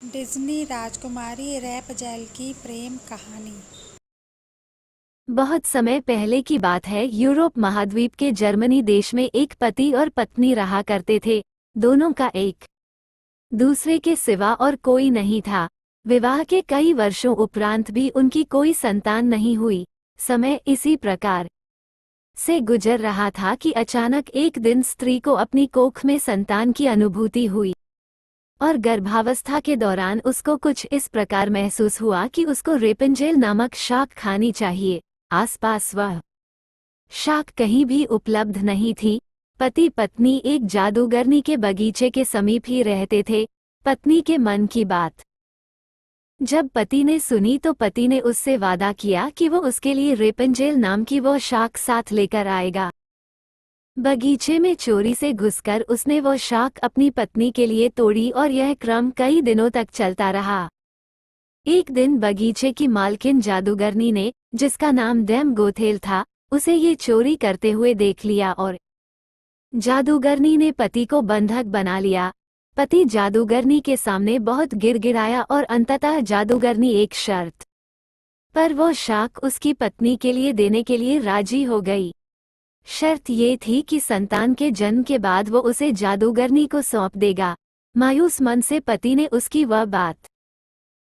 Disney राजकुमारी रैपजेल की प्रेम कहानी। बहुत समय पहले की बात है। यूरोप महाद्वीप के जर्मनी देश में एक पति और पत्नी रहा करते थे। दोनों का एक दूसरे के सिवा और कोई नहीं था। विवाह के कई वर्षों उपरांत भी उनकी कोई संतान नहीं हुई। समय इसी प्रकार से गुजर रहा था कि अचानक एक दिन स्त्री को अपनी कोख में संतान की अनुभूति हुई और गर्भावस्था के दौरान उसको कुछ इस प्रकार महसूस हुआ कि उसको रेपेंजेल नामक शाक खानी चाहिए। आसपास वह शाक कहीं भी उपलब्ध नहीं थी। पति पत्नी एक जादूगरनी के बगीचे के समीप ही रहते थे। पत्नी के मन की बात जब पति ने सुनी तो पति ने उससे वादा किया कि वो उसके लिए रेपेंजेल नाम की वो शाक साथ लेकर आएगा। बगीचे में चोरी से घुसकर उसने वो शाक अपनी पत्नी के लिए तोड़ी और यह क्रम कई दिनों तक चलता रहा। एक दिन बगीचे की मालकिन जादूगरनी ने, जिसका नाम डैम गोथेल था, उसे ये चोरी करते हुए देख लिया और जादूगरनी ने पति को बंधक बना लिया। पति जादूगरनी के सामने बहुत गिड़गिड़ाया और अंततः जादूगरनी एक शर्त पर वो शाक उसकी पत्नी के लिए देने के लिए राजी हो गई। शर्त ये थी कि संतान के जन्म के बाद वो उसे जादूगरनी को सौंप देगा। मायूस मन से पति ने उसकी वह बात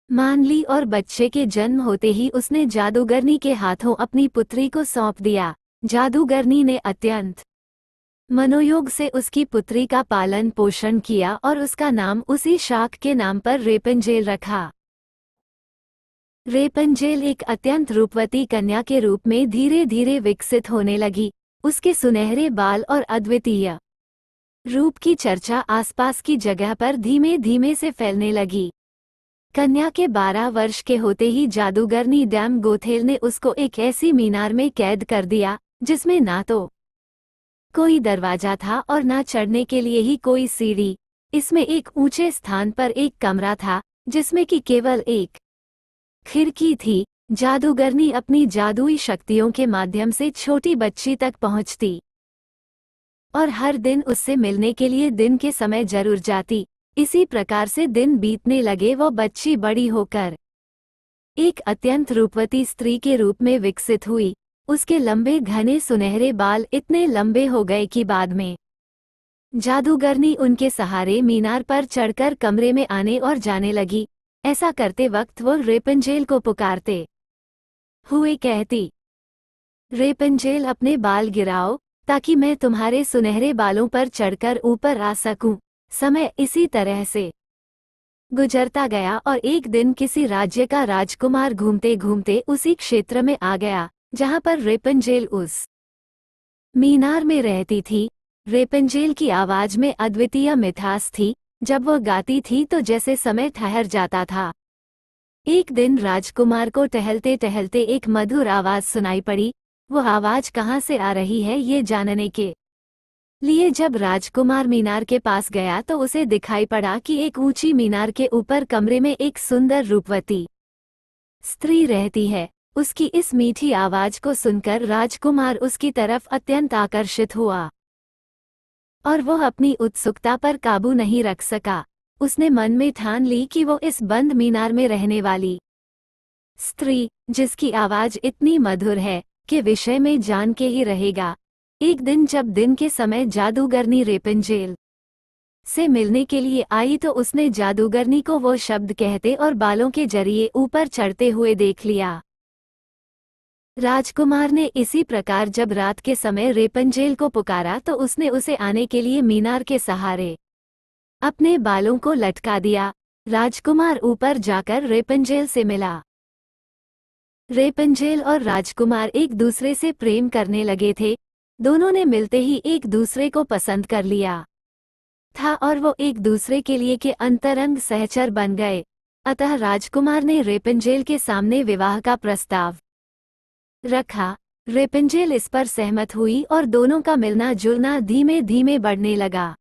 मान ली और बच्चे के जन्म होते ही उसने जादूगरनी के हाथों अपनी पुत्री को सौंप दिया। जादूगरनी ने अत्यंत मनोयोग से उसकी पुत्री का पालन पोषण किया और उसका नाम उसी शाक के नाम पर रेपेंजेल रखा। रेपेंजेल एक अत्यंत रूपवती कन्या के रूप में धीरे धीरे विकसित होने लगी। उसके सुनहरे बाल और अद्वितीय रूप की चर्चा आसपास की जगह पर धीमे धीमे से फैलने लगी। कन्या के 12 वर्ष के होते ही जादूगरनी डैम गोथेल ने उसको एक ऐसी मीनार में कैद कर दिया जिसमें ना तो कोई दरवाजा था और ना चढ़ने के लिए ही कोई सीढ़ी। इसमें एक ऊंचे स्थान पर एक कमरा था जिसमें कि केवल एक खिड़की थी। जादूगरनी अपनी जादुई शक्तियों के माध्यम से छोटी बच्ची तक पहुंचती और हर दिन उससे मिलने के लिए दिन के समय जरूर जाती। इसी प्रकार से दिन बीतने लगे। वो बच्ची बड़ी होकर एक अत्यंत रूपवती स्त्री के रूप में विकसित हुई। उसके लंबे घने सुनहरे बाल इतने लंबे हो गए कि बाद में जादूगरनी उनके सहारे मीनार पर चढ़कर कमरे में आने और जाने लगी। ऐसा करते वक्त वो रेपेंजेल को पुकारते हुए कहती, रेपेंजेल अपने बाल गिराओ ताकि मैं तुम्हारे सुनहरे बालों पर चढ़कर ऊपर आ सकूं। समय इसी तरह से गुजरता गया और एक दिन किसी राज्य का राजकुमार घूमते घूमते उसी क्षेत्र में आ गया जहां पर रेपेंजेल उस मीनार में रहती थी। रेपेंजेल की आवाज में अद्वितीय मिठास थी। जब वह गाती थी तो जैसे समय ठहर जाता था। एक दिन राजकुमार को टहलते टहलते एक मधुर आवाज सुनाई पड़ी। वो आवाज कहाँ से आ रही है ये जानने के लिए जब राजकुमार मीनार के पास गया तो उसे दिखाई पड़ा कि एक ऊंची मीनार के ऊपर कमरे में एक सुंदर रूपवती स्त्री रहती है। उसकी इस मीठी आवाज को सुनकर राजकुमार उसकी तरफ अत्यंत आकर्षित हुआ और वो अपनी उत्सुकता पर काबू नहीं रख सका। उसने मन में ठान ली कि वो इस बंद मीनार में रहने वाली स्त्री, जिसकी आवाज इतनी मधुर है, के विषय में जान के ही रहेगा। एक दिन जब दिन के समय जादूगरनी रेपेंजेल से मिलने के लिए आई तो उसने जादूगरनी को वो शब्द कहते और बालों के जरिए ऊपर चढ़ते हुए देख लिया। राजकुमार ने इसी प्रकार जब रात के समय रेपेंजेल को पुकारा तो उसने उसे आने के लिए मीनार के सहारे अपने बालों को लटका दिया। राजकुमार ऊपर जाकर रेपेंजेल से मिला। रेपेंजेल और राजकुमार एक दूसरे से प्रेम करने लगे थे। दोनों ने मिलते ही एक दूसरे को पसंद कर लिया था और वो एक दूसरे के लिए के अंतरंग सहचर बन गए। अतः राजकुमार ने रेपेंजेल के सामने विवाह का प्रस्ताव रखा। रेपेंजेल इस पर सहमत हुई और दोनों का मिलना जुलना धीमे धीमे बढ़ने लगा।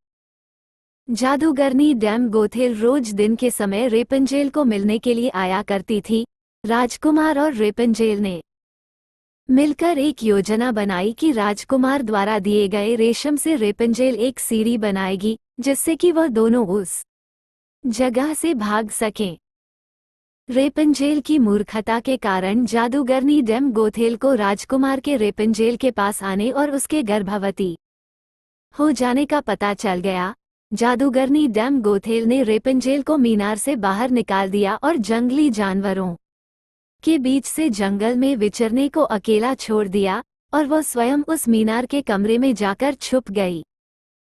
जादूगरनी डैम गोथेल रोज दिन के समय रेपेंजेल को मिलने के लिए आया करती थी। राजकुमार और रेपेंजेल ने मिलकर एक योजना बनाई कि राजकुमार द्वारा दिए गए रेशम से रेपेंजेल एक सीढ़ी बनाएगी जिससे कि वह दोनों उस जगह से भाग सकें। रेपंजेल की मूर्खता के कारण जादूगरनी डेम गोथेल को राजकुमार के रेपंजेल के पास आने और उसके गर्भवती हो जाने का पता चल गया। जादूगरनी डेम गोथेल ने रेपंजेल को मीनार से बाहर निकाल दिया और जंगली जानवरों के बीच से जंगल में विचरने को अकेला छोड़ दिया और वो स्वयं उस मीनार के कमरे में जाकर छुप गई।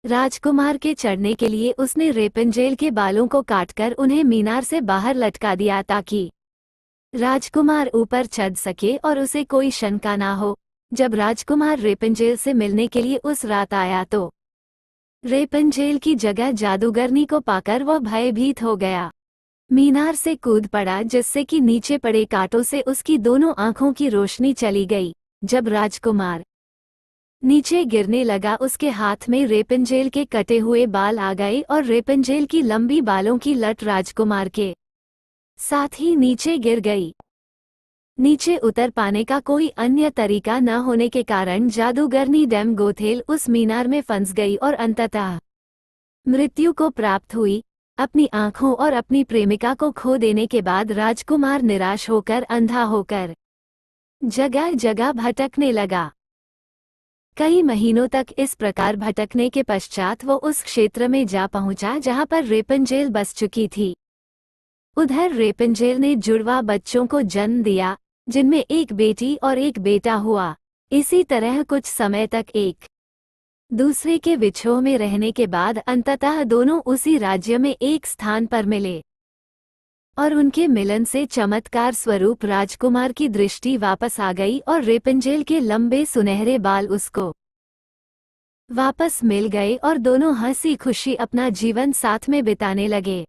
राजकुमार के चढ़ने के लिए उसने रेपंजेल के बालों को काटकर उन्हें मीनार से बाहर लटका दिया ताकि राजकुमार ऊपर चढ़ सके और उसे कोई शंका ना हो। जब राजकुमार रेपंजेल से मिलने के लिए उस रात आया तो रेपंजेल की जगह जादूगरनी को पाकर वह भयभीत हो गया। मीनार से कूद पड़ा जिससे कि नीचे पड़े कांटों से उसकी दोनों आंखों की रोशनी चली गई। जब राजकुमार नीचे गिरने लगा उसके हाथ में रेपंजेल के कटे हुए बाल आ गए और रेपंजेल की लंबी बालों की लट राजकुमार के साथ ही नीचे गिर गई। नीचे उतर पाने का कोई अन्य तरीका न होने के कारण जादूगरनी डेम गोथेल उस मीनार में फंस गई और अंततः मृत्यु को प्राप्त हुई। अपनी आंखों और अपनी प्रेमिका को खो देने के बाद राजकुमार निराश होकर अंधा होकर जगह जगह भटकने लगा। कई महीनों तक इस प्रकार भटकने के पश्चात वो उस क्षेत्र में जा पहुंचा जहां पर रेपंजेल बस चुकी थी। उधर रेपंजेल ने जुड़वा बच्चों को जन्म दिया जिनमें एक बेटी और एक बेटा हुआ। इसी तरह कुछ समय तक एक दूसरे के विछोह में रहने के बाद अंततः दोनों उसी राज्य में एक स्थान पर मिले और उनके मिलन से चमत्कार स्वरूप राजकुमार की दृष्टि वापस आ गई और रेपंजेल के लंबे सुनहरे बाल उसको वापस मिल गए और दोनों हंसी खुशी अपना जीवन साथ में बिताने लगे।